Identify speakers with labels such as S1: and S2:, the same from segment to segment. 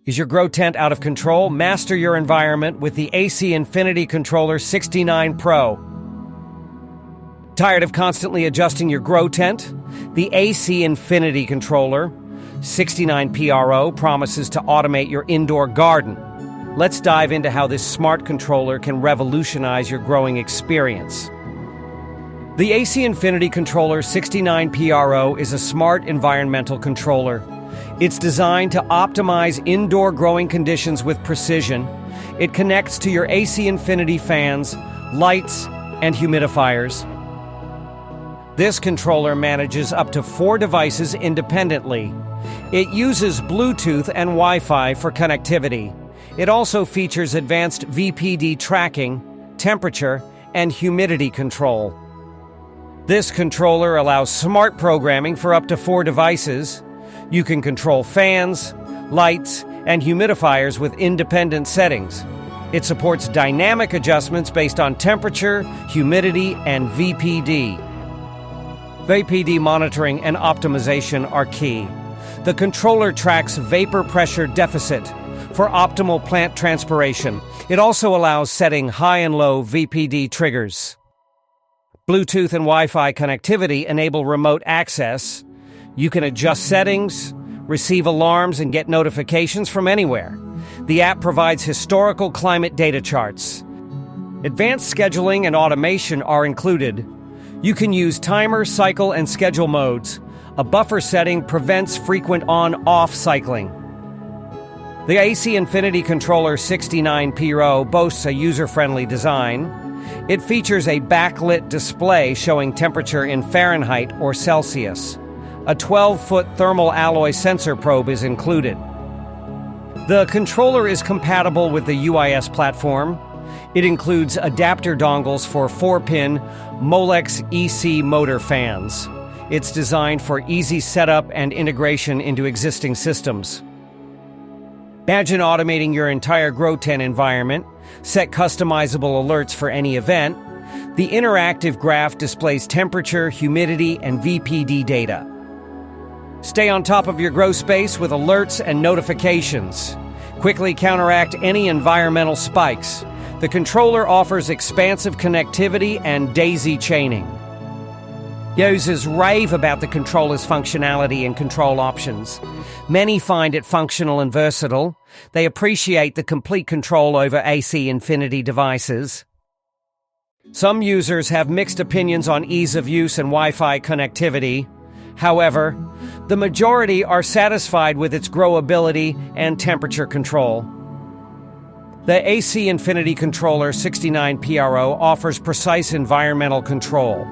S1: Is your grow tent out of control? Master your environment with the AC Infinity Controller 69 Pro. Tired of constantly adjusting your grow tent? The AC Infinity Controller 69 PRO promises to automate your indoor garden. Let's dive into how this smart controller can revolutionize your growing experience. The AC Infinity Controller 69 PRO is a smart environmental controller. It's designed to optimize indoor growing conditions with precision. It connects to your AC Infinity fans, lights, and humidifiers. This controller manages up to 4 devices independently. It uses Bluetooth and Wi-Fi for connectivity. It also features advanced VPD tracking, temperature, and humidity control. This controller allows smart programming for up to 4 devices. You can control fans, lights, and humidifiers with independent settings. It supports dynamic adjustments based on temperature, humidity, and VPD. VPD monitoring and optimization are key. The controller tracks vapor pressure deficit for optimal plant transpiration. It also allows setting high and low VPD triggers. Bluetooth and Wi-Fi connectivity enable remote access. You can adjust settings, receive alarms, and get notifications from anywhere. The app provides historical climate data charts. Advanced scheduling and automation are included. You can use timer, cycle, and schedule modes. A buffer setting prevents frequent on-off cycling. The AC Infinity Controller 69 PRO boasts a user-friendly design. It features a backlit display showing temperature in Fahrenheit or Celsius. A 12-foot thermal alloy sensor probe is included. The controller is compatible with the UIS platform. It includes adapter dongles for 4-pin Molex EC motor fans. It's designed for easy setup and integration into existing systems. Imagine automating your entire grow tent environment. Set customizable alerts for any event. The interactive graph displays temperature, humidity, and VPD data. Stay on top of your grow space with alerts and notifications. Quickly counteract any environmental spikes. The controller offers expansive connectivity and daisy chaining. Users rave about the controller's functionality and control options. Many find it functional and versatile. They appreciate the complete control over AC Infinity devices. Some users have mixed opinions on ease of use and Wi-Fi connectivity. However, the majority are satisfied with its growability and temperature control. The AC Infinity Controller 69 PRO offers precise environmental control.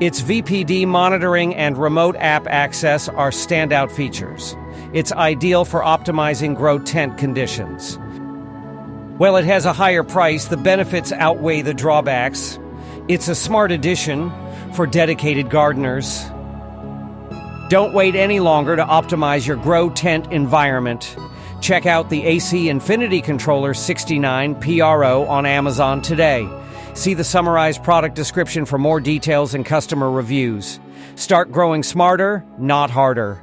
S1: Its VPD monitoring and remote app access are standout features. It's ideal for optimizing grow tent conditions. While it has a higher price, the benefits outweigh the drawbacks. It's a smart addition for dedicated gardeners. Don't wait any longer to optimize your grow tent environment. Check out the AC Infinity Controller 69 PRO on Amazon today. See the summarized product description for more details and customer reviews. Start growing smarter, not harder.